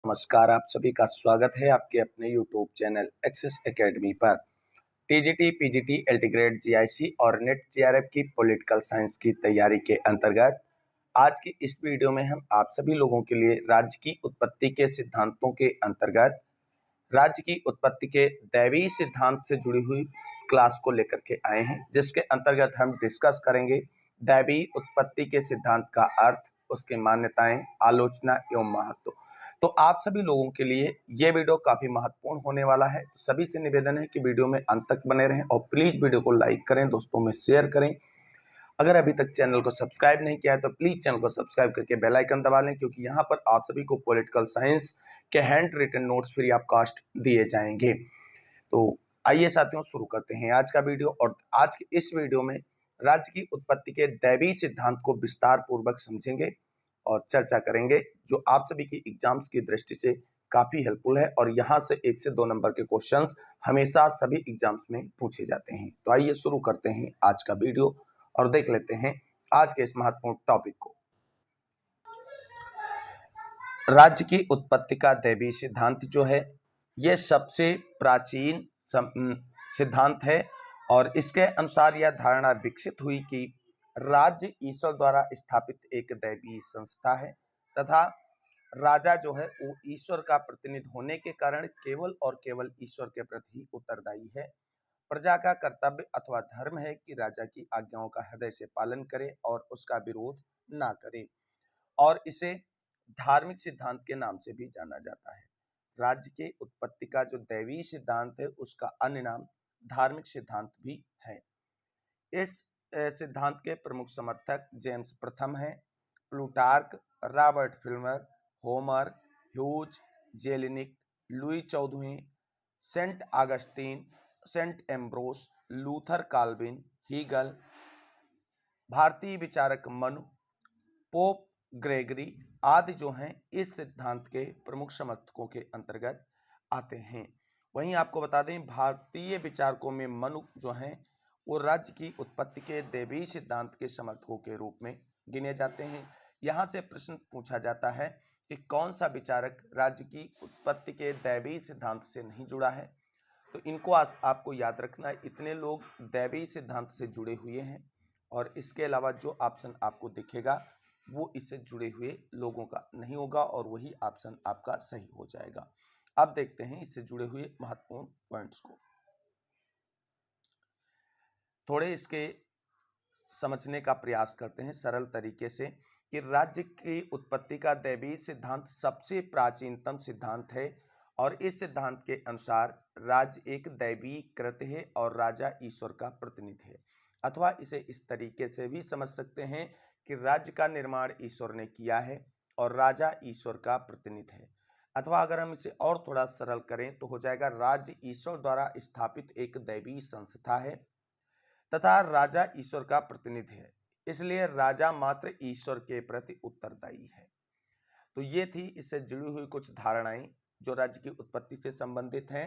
नमस्कार, आप सभी का स्वागत है आपके अपने यूट्यूब चैनल एक्सेस एकेडमी पर। टीजीटी, पीजीटी, एल्टीग्रेड, जीआईसी और नेट जेआरएफ की पॉलिटिकल साइंस की तैयारी के अंतर्गत आज की इस वीडियो में हम आप सभी लोगों के लिए राज्य की उत्पत्ति के सिद्धांतों के अंतर्गत राज्य की उत्पत्ति के दैवीय सिद्धांत से जुड़ी हुई क्लास को लेकर के आए हैं, जिसके अंतर्गत हम डिस्कस करेंगे दैवीय उत्पत्ति के सिद्धांत का अर्थ, उसकी मान्यताएं, आलोचना एवं महत्व। तो आप सभी लोगों के लिए ये वीडियो काफी महत्वपूर्ण होने वाला है। सभी से निवेदन है कि वीडियो में अंत तक बने रहें और प्लीज वीडियो को लाइक करें, दोस्तों में शेयर करें। अगर अभी तक चैनल को सब्सक्राइब नहीं किया है तो प्लीज चैनल को सब्सक्राइब करके बेल आइकन दबा लें, क्योंकि यहाँ पर आप सभी को पॉलिटिकल साइंस के handwritten notes free of cost दिए जाएंगे। तो आइए साथियों, शुरू करते हैं आज का वीडियो। और आज के इस वीडियो में राज्य की उत्पत्ति के दैवीय सिद्धांत को विस्तार पूर्वक समझेंगे और चर्चा करेंगे, जो आप सभी की एग्जाम्स की दृष्टि से काफी हेल्पफुल है और यहाँ से 1 से 2 नंबर के क्वेश्चंस हमेशा सभी एग्जाम्स में पूछे जाते हैं। तो आइए शुरू करते हैं आज का वीडियो और देख लेते हैं आज के इस महत्वपूर्ण टॉपिक को। राज्य की उत्पत्ति का दैवीय सिद्धांत जो है, यह सबसे प्राचीन सिद्धांत है और इसके अनुसार यह धारणा विकसित हुई कि राज्य ईश्वर द्वारा स्थापित एक दैवीय संस्था है तथा राजा जो है वो ईश्वर का प्रतिनिधि होने के कारण केवल और केवल ईश्वर के प्रति उत्तरदायी है। प्रजा का कर्तव्य अथवा धर्म है कि राजा की आज्ञाओं का हृदय से पालन करे और उसका विरोध ना करे, और इसे धार्मिक सिद्धांत के नाम से भी जाना जाता है। राज्य के उत्पत्ति का जो दैवीय सिद्धांत है उसका अन्य नाम धार्मिक सिद्धांत भी है। इस सिद्धांत के प्रमुख समर्थक जेम्स प्रथम है। Plutarch, Robert Filmer, Homer, Hughes, Jellinek, Louis चौदहवीं, Saint Augustine, Saint Ambrose, Luther, Calvin, Hegel, भारतीय विचारक मनु, पोप ग्रेगरी आदि जो हैं इस सिद्धांत के प्रमुख समर्थकों के अंतर्गत आते हैं। वहीं आपको बता दें, भारतीय विचारकों में मनु जो हैं वो राज्य की उत्पत्ति के दैवीय सिद्धांत के समर्थकों के रूप में गिने जाते हैं। यहाँ से प्रश्न पूछा जाता है कि कौन सा विचारक राज्य की उत्पत्ति के दैवीय सिद्धांत से नहीं जुड़ा है। तो इनको आपको याद रखना है, इतने लोग दैवीय सिद्धांत से जुड़े हुए हैं और इसके अलावा जो ऑप्शन आपको दिखेगा वो इससे जुड़े हुए लोगों का नहीं होगा और वही ऑप्शन आपका सही हो जाएगा। अब देखते हैं इससे जुड़े हुए महत्वपूर्ण पॉइंट्स को, थोड़े इसके समझने का प्रयास करते हैं सरल तरीके से कि राज्य की उत्पत्ति का दैवीय सिद्धांत सबसे प्राचीनतम सिद्धांत है और इस सिद्धांत के अनुसार राज्य एक दैवीय कृत्य है और राजा ईश्वर का प्रतिनिधि है। अथवा इसे इस तरीके से भी समझ सकते हैं कि राज्य का निर्माण ईश्वर ने किया है और राजा ईश्वर का प्रतिनिधि है। अथवा अगर हम इसे और थोड़ा सरल करें तो हो जाएगा, राज्य ईश्वर द्वारा स्थापित एक दैवीय संस्था है तथा राजा ईश्वर का प्रतिनिधि है, इसलिए राजा मात्र ईश्वर के प्रति उत्तरदायी है। तो ये थी इससे जुड़ी हुई कुछ धारणाएं जो राज्य की उत्पत्ति से संबंधित हैं।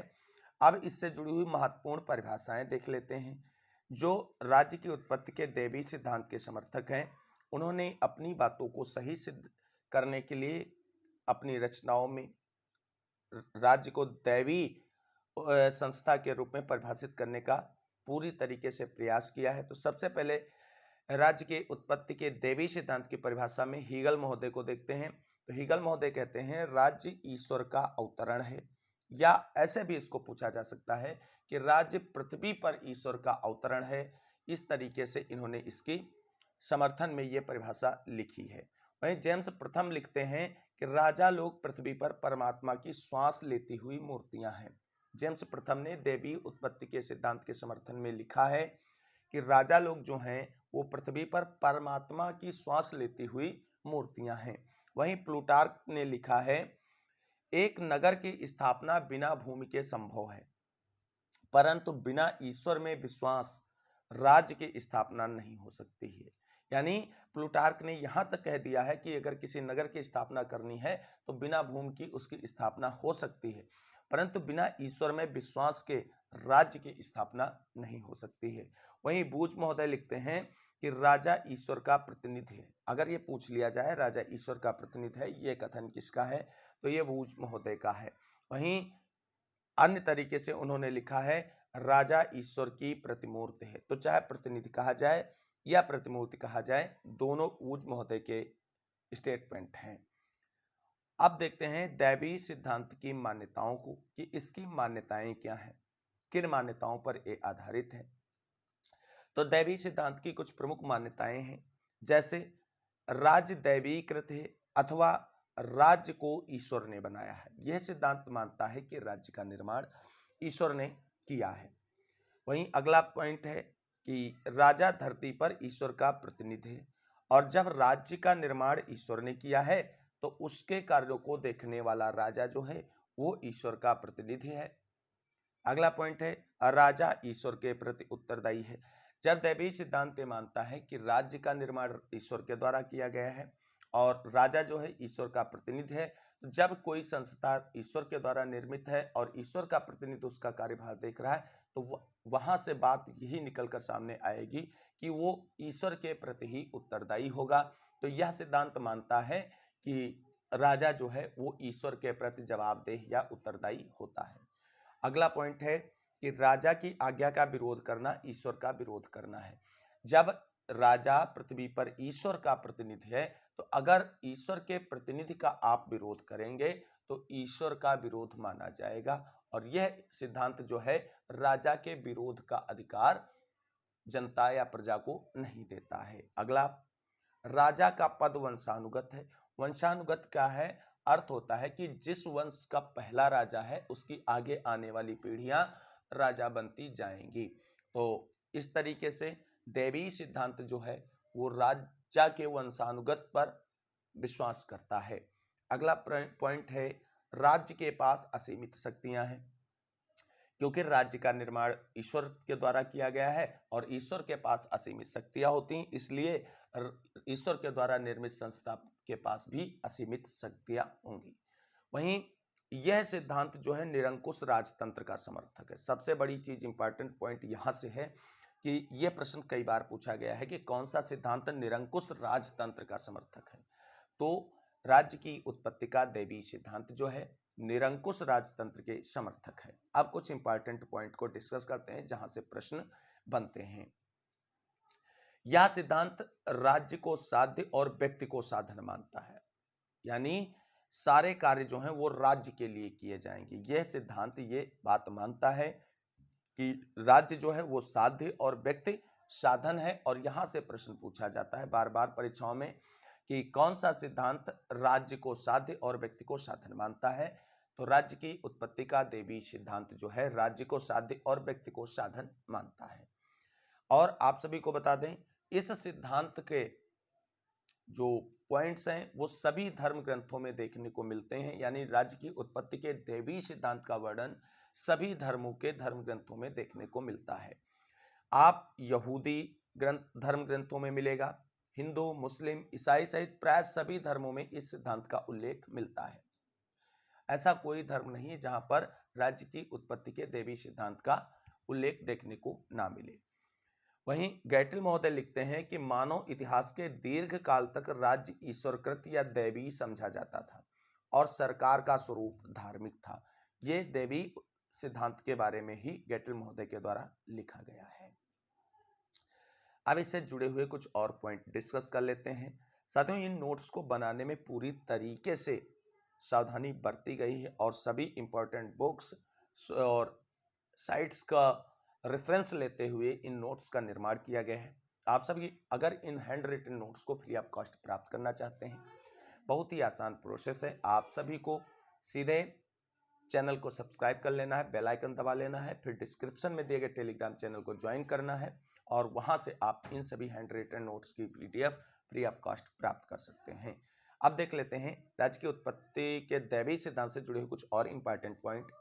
अब इससे जुड़ी हुई महत्वपूर्ण परिभाषाएं देख लेते हैं। जो राज्य की उत्पत्ति के दैवीय सिद्धांत के समर्थक हैं, उन्होंने अपनी बातों को सही सिद्ध करने के लिए अपनी रचनाओं में राज्य को दैवीय संस्था के रूप में परिभाषित करने का पूरी तरीके से प्रयास किया है। तो सबसे पहले राज्य के उत्पत्ति के दैवीय सिद्धांत की परिभाषा में हीगल महोदय को देखते हैं। तो हीगल महोदय कहते हैं राज्य ईश्वर का अवतरण है, या ऐसे भी इसको पूछा जा सकता है कि राज्य पृथ्वी पर ईश्वर का अवतरण है। इस तरीके से इन्होंने इसकी समर्थन में ये परिभाषा लिखी है। वहीं जेम्स प्रथम लिखते हैं कि राजा लोग पृथ्वी पर परमात्मा की श्वास लेती हुई मूर्तियां हैं। जेम्स प्रथम ने दैवीय उत्पत्ति के सिद्धांत के समर्थन में लिखा है कि राजा लोग जो हैं वो पृथ्वी पर परमात्मा की श्वास लेती हुई मूर्तियां हैं। वहीं प्लूटार्क ने लिखा है, एक नगर की स्थापना बिना भूमि के संभव है, परंतु बिना ईश्वर में विश्वास राज्य की स्थापना नहीं हो सकती है। यानी प्लूटार्क ने यहां तक कह दिया है कि अगर किसी नगर की स्थापना करनी है तो बिना भूमि की उसकी स्थापना हो सकती है, परंतु बिना ईश्वर में विश्वास के राज्य की स्थापना नहीं हो सकती है। वहीं बूच महोदय लिखते हैं कि राजा ईश्वर का प्रतिनिधि है। अगर ये पूछ लिया जाए राजा ईश्वर का प्रतिनिधि है, ये कथन किसका है, तो ये बूच महोदय का है। वहीं अन्य तरीके से उन्होंने लिखा है राजा ईश्वर की प्रतिमूर्ति है। तो चाहे प्रतिनिधि कहा जाए या प्रतिमूर्ति कहा जाए, दोनों बूच महोदय के स्टेटमेंट हैं। अब देखते हैं दैवी सिद्धांत की मान्यताओं को कि इसकी मान्यताएं क्या हैं, किन मान्यताओं पर ये आधारित है। तो दैवी सिद्धांत की कुछ प्रमुख मान्यताएं हैं, जैसे राज्य दैवीकृत है अथवा राज्य को ईश्वर ने बनाया है। यह सिद्धांत मानता है कि राज्य का निर्माण ईश्वर ने किया है। वहीं अगला पॉइंट है कि राजा धरती पर ईश्वर का प्रतिनिधि है और जब राज्य का निर्माण ईश्वर ने किया है तो उसके कार्यों को देखने वाला राजा जो है वो ईश्वर का प्रतिनिधि है। अगला पॉइंट है राजा ईश्वर के प्रति उत्तरदायी है। जब दैवी सिद्धांत मानता है कि राज्य का निर्माण ईश्वर के द्वारा किया गया है और राजा जो है ईश्वर का प्रतिनिधि है, तो जब कोई संस्था ईश्वर के द्वारा निर्मित है और ईश्वर का प्रतिनिधि उसका कार्यभार देख रहा है, तो वहां से बात यही निकलकर सामने आएगी कि वो ईश्वर के प्रति ही उत्तरदायी होगा। तो यह सिद्धांत मानता है कि राजा जो है वो ईश्वर के प्रति जवाबदेह या उत्तरदायी होता है। अगला पॉइंट है कि राजा की आज्ञा का विरोध करना ईश्वर का विरोध करना है। जब राजा पृथ्वी पर ईश्वर का प्रतिनिधि है, तो अगर ईश्वर के प्रतिनिधि का आप विरोध करेंगे तो ईश्वर का विरोध माना जाएगा और यह सिद्धांत जो है राजा के विरोध का अधिकार जनता या प्रजा को नहीं देता है। अगला, राजा का पद वंशानुगत है। वंशानुगत क्या है, अर्थ होता है कि जिस वंश का पहला राजा है उसकी आगे आने वाली पीढ़ियां राजा बनती जाएंगी। तो इस तरीके से दैवी सिद्धांत जो है वो राजा के वंशानुगत पर विश्वास करता है। अगला पॉइंट है राज्य के पास असीमित शक्तियां हैं। क्योंकि राज्य का निर्माण ईश्वर के द्वारा किया गया है और ईश्वर के पास असीमित शक्तियां होती हैं, इसलिए ईश्वर के द्वारा निर्मित संस्था के पास भी असीमित शक्तियां होंगी। वहीं यह सिद्धांत जो है निरंकुश राजतंत्र का समर्थक है। सबसे बड़ी चीज, इंपॉर्टेंट पॉइंट यहां से है कि यह प्रश्न कई बार पूछा गया है कि कौन सा सिद्धांत निरंकुश राजतंत्र का समर्थक है। तो राज्य की उत्पत्ति का दैवी सिद्धांत जो है निरंकुश राजतंत्र के समर्थक है। अब कुछ इंपॉर्टेंट पॉइंट को डिस्कस करते हैं जहां से प्रश्न बनते हैं। यह सिद्धांत राज्य को साध्य और व्यक्ति को साधन मानता है, यानी सारे कार्य जो हैं वो राज्य के लिए किए जाएंगे। यह सिद्धांत ये बात मानता है कि राज्य जो है वो साध्य और व्यक्ति साधन है। और यहां से प्रश्न पूछा जाता है बार बार परीक्षाओं में कि कौन सा सिद्धांत राज्य को साध्य और व्यक्ति को साधन मानता है। तो राज्य की उत्पत्ति का दैवी सिद्धांत जो है राज्य को साध्य और व्यक्ति को साधन मानता है। और आप सभी को बता दें, इस सिद्धांत के जो पॉइंट्स हैं वो सभी धर्म ग्रंथों में देखने को मिलते हैं, यानी राज्य की उत्पत्ति के दैवी सिद्धांत का वर्णन सभी धर्मों के धर्म ग्रंथों में देखने को मिलता है। आप यहूदी धर्म ग्रंथों में मिलेगा, हिंदू, मुस्लिम, ईसाई सहित प्राय सभी धर्मों में इस सिद्धांत का उल्लेख मिलता है। ऐसा कोई धर्म नहीं है जहां पर राज्य की उत्पत्ति के दैवी सिद्धांत का उल्लेख देखने को ना मिले। वहीं गैटिल महोदय लिखते हैं कि मानव इतिहास के दीर्घ काल तक राज्य ईश्वरकृत या दैवी समझा जाता था और सरकार का स्वरूप धार्मिक था। ये दैवी सिद्धांत के बारे में ही गैटिल महोदय के द्वारा लिखा गया है। अब इससे जुड़े हुए कुछ और पॉइंट डिस्कस कर लेते हैं। साथियों, इन नोट्स को बनाने में पूरी तरीके से सावधानी बरती गई है और सभी इंपॉर्टेंट बुक्स और साइट्स का रेफरेंस लेते हुए इन नोट्स का निर्माण किया गया है। आप सभी अगर इन हैंड रिटन नोट्स को फ्री ऑफ कॉस्ट प्राप्त करना चाहते हैं, बहुत ही आसान प्रोसेस है। आप सभी को सीधे चैनल को सब्सक्राइब कर लेना है, बेल आइकन दबा लेना है, फिर डिस्क्रिप्शन में दिए गए टेलीग्राम चैनल को ज्वाइन करना है और वहां से आप इन सभी हैंड रिटन नोट्स की PDF फ्री ऑफ कॉस्ट प्राप्त कर सकते हैं। अब देख लेते हैं राज्य की उत्पत्ति के दैवी सिद्धांत से जुड़े हुए कुछ और इंपॉर्टेंट पॉइंट।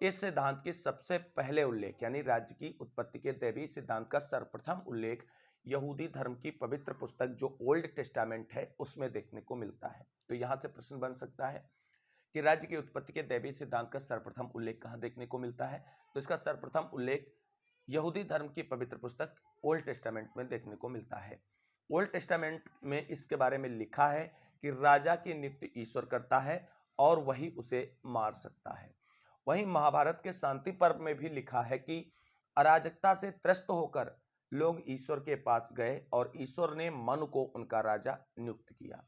इस सिद्धांत के सबसे पहले उल्लेख, यानी राज्य की उत्पत्ति के दैवी सिद्धांत का सर्वप्रथम उल्लेख यहूदी धर्म की पवित्र पुस्तक जो ओल्ड टेस्टामेंट है उसमें देखने को मिलता है। तो यहां से प्रश्न बन सकता है कि राज्य की उत्पत्ति के दैवीय सिद्धांत का सर्वप्रथम उल्लेख कहाँ देखने को मिलता है? तो इसका सर्वप्रथम उल्लेख यहूदी धर्म की पवित्र पुस्तक ओल्ड टेस्टामेंट में देखने को मिलता है। ओल्ड टेस्टामेंट में इसके बारे में लिखा है कि राजा की नियुक्ति ईश्वर करता है और वही उसे मार सकता है। वहीं महाभारत के शांति पर्व में भी लिखा है कि अराजकता से त्रस्त होकर लोग ईश्वर के पास गए और ईश्वर ने मनु को उनका राजा नियुक्त किया।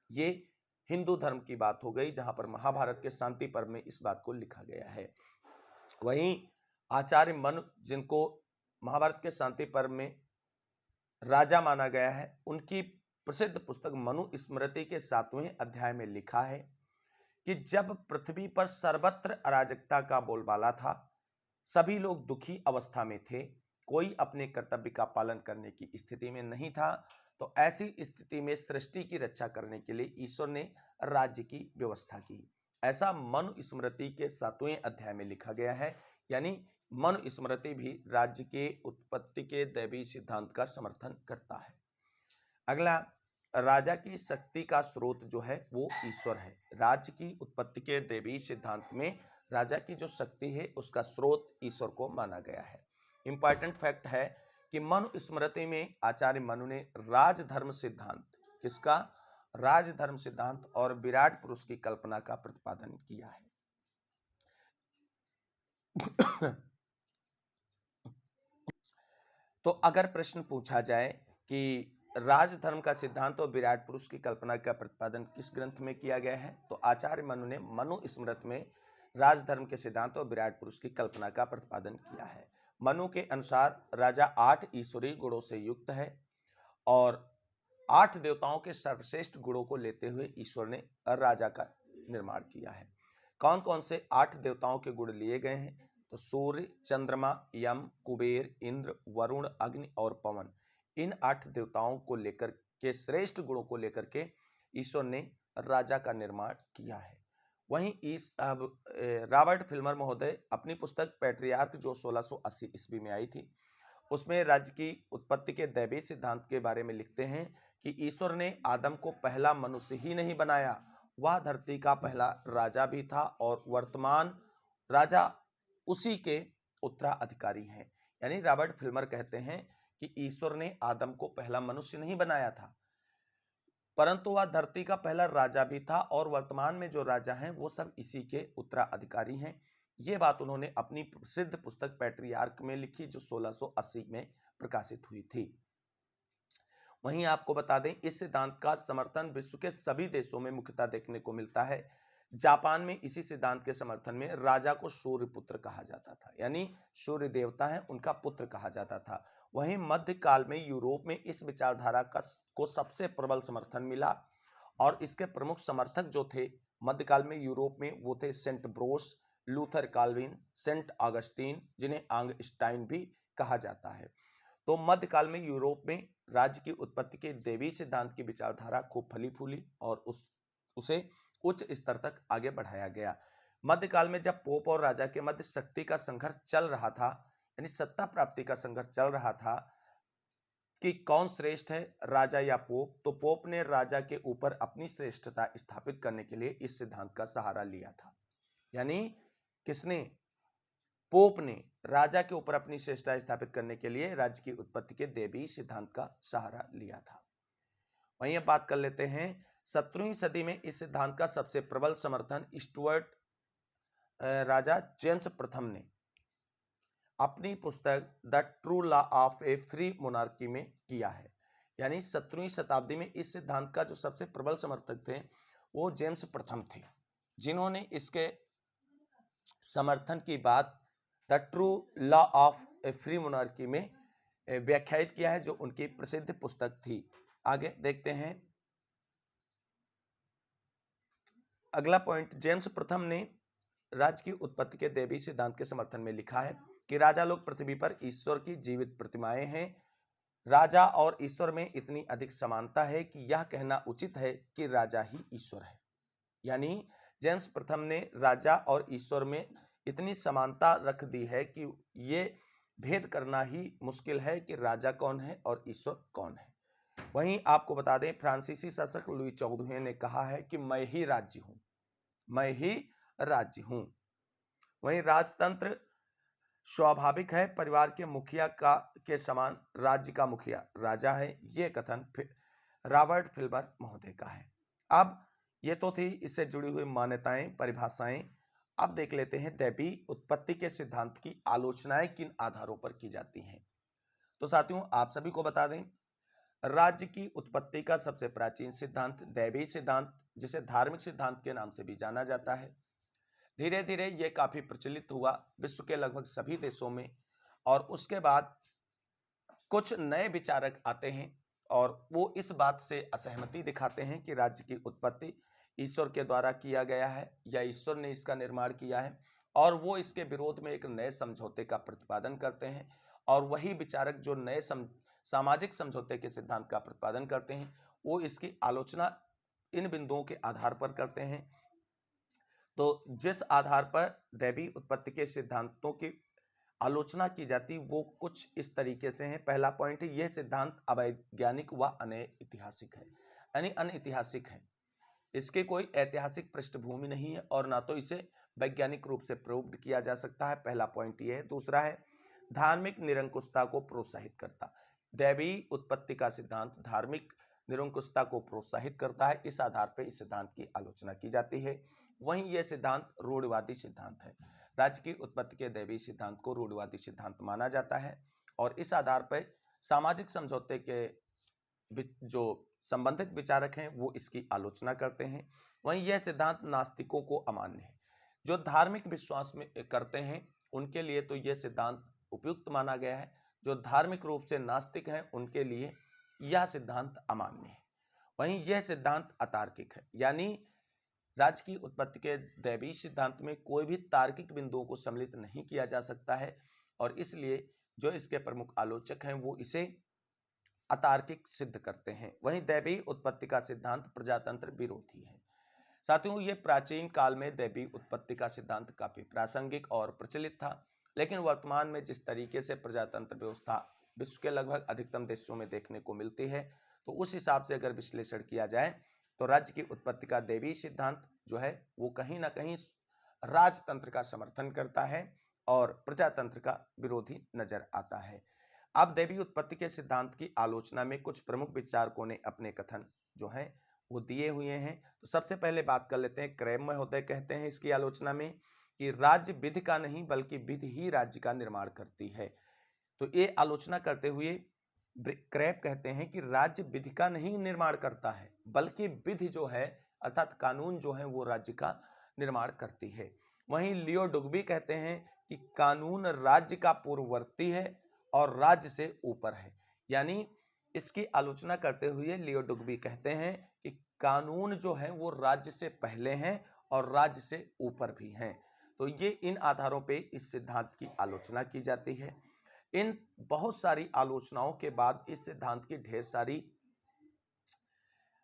ये हिंदू धर्म की बात हो गई, जहां पर महाभारत के शांति पर्व में इस बात को लिखा गया है। वहीं आचार्य मनु, जिनको महाभारत के शांति पर्व में राजा माना गया है, उनकी प्रसिद्ध पुस्तक मनु स्मृति के 7वें अध्याय में लिखा है कि जब पृथ्वी पर सर्वत्र अराजकता का बोलबाला था, सभी लोग दुखी अवस्था में थे, कोई अपने कर्तव्य का पालन करने की स्थिति में नहीं था, तो ऐसी स्थिति में सृष्टि की रक्षा करने के लिए ईश्वर ने राज्य की व्यवस्था की। ऐसा मनु स्मृति के 7वें अध्याय में लिखा गया है। यानी मनु स्मृति भी राज्य के उत्पत्ति के दैवीय सिद्धांत का समर्थन करता है। अगला, राजा की शक्ति का स्रोत जो है वो ईश्वर है। राज्य की उत्पत्ति के दैवीय सिद्धांत में राजा की जो शक्ति है उसका स्रोत ईश्वर को माना गया है। इंपॉर्टेंट फैक्ट है कि मनु स्मृति में आचार्य मनु ने राजधर्म सिद्धांत, किसका? राजधर्म सिद्धांत और विराट पुरुष की कल्पना का प्रतिपादन किया है। तो अगर प्रश्न पूछा जाए कि राजधर्म का सिद्धांत और विराट पुरुष की कल्पना का प्रतिपादन किस ग्रंथ में किया गया है, तो आचार्य मनु ने मनु स्मृति में राजधर्म के सिद्धांत और विराट पुरुष की कल्पना का प्रतिपादन किया है। मनु के अनुसार राजा 8 ईश्वरीय गुणों से युक्त है और 8 देवताओं के सर्वश्रेष्ठ गुणों को लेते हुए ईश्वर ने राजा का निर्माण किया है। कौन कौन से 8 देवताओं के गुण लिए गए हैं? तो सूर्य, चंद्रमा, यम, कुबेर, इंद्र, वरुण, अग्नि और पवन, इन 8 देवताओं को लेकर के श्रेष्ठ गुणों को लेकर के ईश्वर ने राजा का निर्माण किया है। वहीं रॉबर्ट फिल्मर महोदय अपनी पुस्तक पैट्रियार्क जो 1680 ईस्वी में आई थी, उसमें राज्य की उत्पत्ति के दैवीय सिद्धांत के बारे में लिखते हैं कि ईश्वर ने आदम को पहला मनुष्य ही नहीं बनाया, वह धरती का पहला राजा भी था और वर्तमान राजा उसी के उत्तराधिकारी हैं। यानी रॉबर्ट फिल्मर कहते हैं कि ईश्वर ने आदम को पहला मनुष्य नहीं बनाया था, परंतु वह धरती का पहला राजा भी था और वर्तमान में जो राजा हैं वो सब इसी के उत्तराधिकारी हैं। ये बात उन्होंने अपनी प्रसिद्ध पुस्तक पैट्रियार्क में लिखी जो 1680 में प्रकाशित हुई थी। वहीं आपको बता दें, इस सिद्धांत का समर्थन विश्व के सभी देशों में मुख्यतः देखने को मिलता है। जापान में इसी सिद्धांत के समर्थन में राजा को सूर्य पुत्र कहा जाता था, यानी सूर्य देवता है उनका पुत्र कहा जाता था। वहीं मध्यकाल में यूरोप में इस विचारधारा को सबसे प्रबल समर्थन मिला और इसके प्रमुख समर्थक जो थे मध्यकाल में यूरोप में, वो थे सेंट ब्रोस, लूथर काल्विन, सेंट ऑगस्टीन, जिन्हें आंगस्टाइन भी कहा जाता है। तो मध्यकाल में यूरोप में राज्य की उत्पत्ति के दैवीय सिद्धांत की विचारधारा खूब फली फूली और उसे उच्च स्तर तक आगे बढ़ाया गया। मध्यकाल में जब पोप और राजा के मध्य शक्ति का संघर्ष चल रहा था, यानी सत्ता प्राप्ति का संघर्ष चल रहा था कि कौन श्रेष्ठ है, राजा या पोप, तो पोप ने राजा के ऊपर अपनी श्रेष्ठता स्थापित करने के लिए इस सिद्धांत का सहारा लिया था। यानी किसने? पोप ने राजा के ऊपर अपनी श्रेष्ठता स्थापित करने के लिए राज्य की उत्पत्ति के दैवीय सिद्धांत का सहारा लिया था। वहीं अब बात कर लेते हैं 17वीं सदी में इस सिद्धांत का सबसे प्रबल समर्थन स्टुअर्ट राजा जेम्स प्रथम ने अपनी पुस्तक the true law of A free monarchy में किया है। यानी 17वीं शताब्दी में इस सिद्धांत का जो सबसे प्रबल समर्थक थे वो जेम्स प्रथम थे, जिन्होंने इसके समर्थन की बात the true law of A free monarchy में व्याख्यायित किया है, जो उनकी प्रसिद्ध पुस्तक थी। आगे देखते हैं अगला पॉइंट। जेम्स प्रथम ने राज्य की उत्पत्ति के दैवीय सिद्धांत के समर्थन में लिखा है कि राजा लोग पृथ्वी पर ईश्वर की जीवित प्रतिमाएं हैं। राजा और ईश्वर में इतनी अधिक समानता है कि यह कहना उचित है कि राजा ही ईश्वर है। यानी जेम्स प्रथम ने राजा और ईश्वर में इतनी समानता रख दी है कि ये भेद करना ही मुश्किल है कि राजा कौन है और ईश्वर कौन है। वहीं आपको बता दें, फ्रांसीसी शासक लुई 14वें ने कहा है कि मैं ही राज्य हूं। मैं ही राज्य हूं। वहीं राजतंत्र स्वाभाविक है, परिवार के मुखिया का के समान राज्य का मुखिया राजा है। ये कथन रॉबर्ट फिल्बर महोदय का है। अब ये तो थी इससे जुड़ी हुई मान्यताएं, परिभाषाएं। अब देख लेते हैं दैवी उत्पत्ति के सिद्धांत की आलोचनाएं किन आधारों पर की जाती हैं। तो साथियों, आप सभी को बता दें, राज्य की उत्पत्ति का सबसे प्राचीन सिद्धांत दैवी सिद्धांत, जिसे धार्मिक सिद्धांत के नाम से भी जाना जाता है, धीरे धीरे ये काफी प्रचलित हुआ विश्व के लगभग सभी देशों में। और उसके बाद कुछ नए विचारक आते हैं और वो इस बात से असहमति दिखाते हैं कि राज्य की उत्पत्ति ईश्वर के द्वारा किया गया है या ईश्वर ने इसका निर्माण किया है, और वो इसके विरोध में एक नए समझौते का प्रतिपादन करते हैं। और वही विचारक जो नए सामाजिक समझौते के सिद्धांत का प्रतिपादन करते हैं, वो इसकी आलोचना इन बिंदुओं के आधार पर करते हैं। तो जिस आधार पर दैवी उत्पत्ति के सिद्धांतों की आलोचना की जाती वो कुछ इस तरीके से है। पहला पॉइंट है, यह सिद्धांत अवैज्ञानिक व अनैतिहासिक है, यानी अनैतिहासिक है। इसके कोई ऐतिहासिक पृष्ठभूमि नहीं है और ना तो इसे वैज्ञानिक रूप से प्रूव्ड किया जा सकता है। पहला पॉइंट यह है। दूसरा है, धार्मिक निरंकुशता को प्रोत्साहित करता। दैवी उत्पत्ति का सिद्धांत धार्मिक निरंकुशता को प्रोत्साहित करता है। इस आधार पर इस सिद्धांत की आलोचना की जाती है। वहीं यह सिद्धांत रूढ़िवादी सिद्धांत है। राज्य की उत्पत्ति के दैवी सिद्धांत को रूढ़िवादी सिद्धांत माना जाता है और इस आधार पर सामाजिक समझौते के जो संबंधित विचारक हैं वो इसकी आलोचना करते हैं। वहीं यह सिद्धांत नास्तिकों को अमान्य है। जो धार्मिक विश्वास में करते हैं उनके लिए तो यह सिद्धांत उपयुक्त माना गया है। जो धार्मिक रूप से नास्तिक हैं उनके लिए यह सिद्धांत अमान्य है। वहीं यह सिद्धांत अतार्किक है, यानी राज्य की उत्पत्ति के दैवी सिद्धांत में कोई भी तार्किक बिंदुओं को सम्मिलित नहीं किया जा सकता है और इसलिए जो इसके प्रमुख आलोचक हैं वो इसे अतार्किक सिद्ध करते हैं। वहीं दैवी उत्पत्ति का सिद्धांत प्रजातंत्र विरोधी है। साथियों, ये प्राचीन काल में दैवी उत्पत्ति का सिद्धांत काफी प्रासंगिक और प्रचलित था, लेकिन वर्तमान में जिस तरीके से प्रजातंत्र व्यवस्था विश्व के लगभग अधिकतम देशों में देखने को मिलती है, तो उस हिसाब से अगर विश्लेषण किया जाए तो राज्य की उत्पत्ति का दैवी सिद्धांत जो है वो कहीं ना कहीं राजतंत्र का समर्थन करता है और प्रजातंत्र का विरोधी नजर आता है। अब दैवी उत्पत्ति के सिद्धांत की आलोचना में कुछ प्रमुख विचारकों ने अपने कथन जो है वो दिए हुए हैं। तो सबसे पहले बात कर लेते हैं, क्रैब महोदय कहते हैं इसकी आलोचना में कि राज्य विधि का नहीं बल्कि विधि ही राज्य का निर्माण करती है। तो ये आलोचना करते हुए क्रैब कहते हैं कि राज्य विधि का नहीं निर्माण करता है बल्कि विधि जो है अर्थात कानून जो है वो राज्य का निर्माण करती है। वहीं लियो डुग्बी कहते हैं कि कानून राज्य का पूर्ववर्ती है और राज्य से ऊपर है। यानी इसकी आलोचना करते हुए लियो डुग्बी कहते हैं कि कानून जो है वो राज्य से पहले हैं और राज्य से ऊपर भी हैं। तो ये इन आधारों पे इस सिद्धांत की आलोचना की जाती है। इन बहुत सारी आलोचनाओं के बाद इस सिद्धांत की ढेर सारी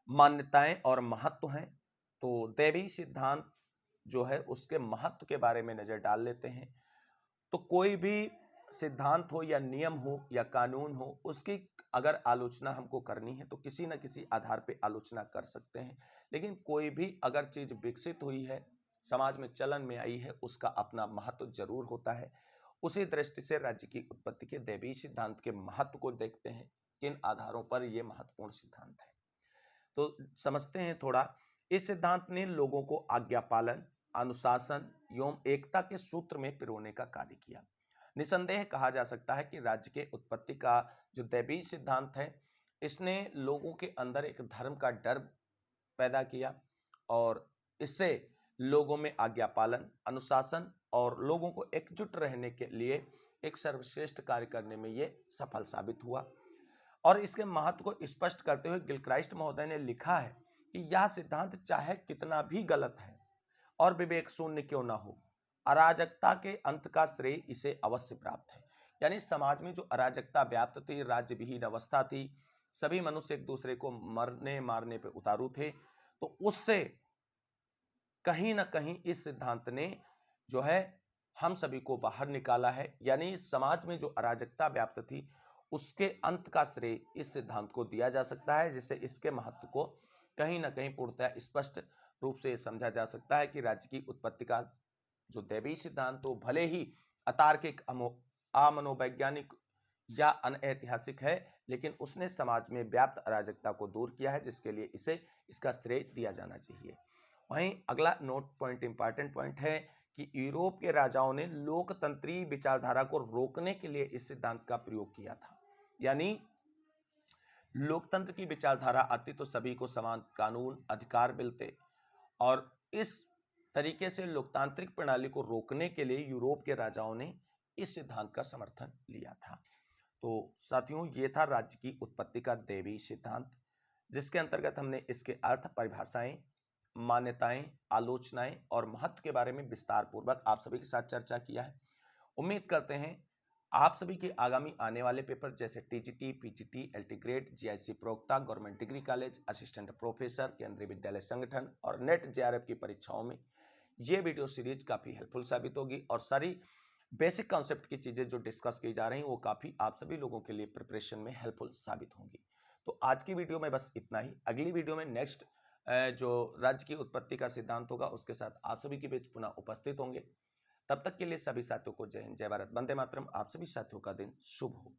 मान्यताएं और महत्व हैं। तो दैवी सिद्धांत जो है उसके महत्व के बारे में नजर डाल लेते हैं। तो कोई भी सिद्धांत हो या नियम हो या कानून हो, उसकी अगर आलोचना हमको करनी है तो किसी न किसी आधार पे आलोचना कर सकते हैं। लेकिन कोई भी अगर चीज विकसित हुई है, समाज में चलन में आई है, उसका अपना महत्व जरूर होता है। उसी दृष्टि से राज्य की उत्पत्ति के दैवी सिद्धांत के महत्व को देखते हैं, किन आधारों पर यह महत्वपूर्ण सिद्धांत है। तो समझते हैं थोड़ा। इस सिद्धांत ने लोगों को आज्ञा पालन, अनुशासन एवं एकता के सूत्र में पिरोने का कार्य किया। निसंदेह कहा जा सकता है कि राज्य के उत्पत्ति का जो दैवी सिद्धांत है, इसने लोगों के अंदर एक धर्म का डर पैदा किया और इससे लोगों में आज्ञा पालन, अनुशासन और लोगों को एकजुट रहने के लिए एक सर्वश्रेष्ठ कार्य करने में ये सफल साबित हुआ। और इसके महत्व को स्पष्ट करते हुए गिलक्राइस्ट महोदय ने लिखा है कि यह सिद्धांत चाहे कितना भी गलत है और विवेक शून्य क्यों ना हो, अराजकता के अंत का श्रेय इसे अवश्य प्राप्त है। यानी समाज में जो अराजकता व्याप्त थी, राज्य विहीन अवस्था थी, सभी मनुष्य एक दूसरे को मरने मारने पे उतारू थे, तो उससे कहीं ना कहीं इस सिद्धांत ने जो है हम सभी को बाहर निकाला है। यानी समाज में जो अराजकता व्याप्त थी उसके अंत का श्रेय इस सिद्धांत को दिया जा सकता है, जिससे इसके महत्व को कहीं ना कहीं पूर्णतः स्पष्ट रूप से समझा जा सकता है कि राज्य की उत्पत्ति का जो दैवीय सिद्धांत तो भले ही अतार्किक, अमनोवैज्ञानिक या अनऐतिहासिक है, लेकिन उसने समाज में व्याप्त अराजकता को दूर किया है, जिसके लिए इसे इसका श्रेय दिया जाना चाहिए। वहीं अगला नोट पॉइंट, इंपॉर्टेंट पॉइंट है कि यूरोप के राजाओं ने लोकतंत्री विचारधारा को रोकने के लिए इस सिद्धांत का प्रयोग किया था। यानी लोकतंत्र की विचारधारा आती तो सभी को समान कानून अधिकार मिलते, और इस तरीके से लोकतांत्रिक प्रणाली को रोकने के लिए यूरोप के राजाओं ने इस सिद्धांत का समर्थन लिया था। तो साथियों, ये था राज्य की उत्पत्ति का दैवीय सिद्धांत, जिसके अंतर्गत हमने इसके अर्थ, परिभाषाएं, मान्यताएं, आलोचनाएं और महत्व के बारे में विस्तार पूर्वक आप सभी के साथ चर्चा किया है। उम्मीद करते हैं आप सभी के आगामी आने वाले पेपर जैसे TGT, PGT, LT grade, GIC प्रवक्ता, government degree college, assistant professor, Kendriya Vidyalaya संगठन और नेट जेआरएफ की परीक्षाओं में ये वीडियो सीरीज काफी हेल्पफुल साबित होगी, और सारी बेसिक कॉन्सेप्ट की चीजें जो डिस्कस की जा रही हैं वो काफी आप सभी लोगों के लिए प्रिपरेशन में हेल्पफुल साबित होंगी। तो आज की वीडियो में बस इतना ही। अगली वीडियो में नेक्स्ट जो राज्य की उत्पत्ति का सिद्धांत होगा उसके साथ आप सभी के बीच पुनः उपस्थित होंगे। तब तक के लिए सभी साथियों को जय हिंद, जय भारत, वंदे मातरम। आप सभी साथियों का दिन शुभ हो।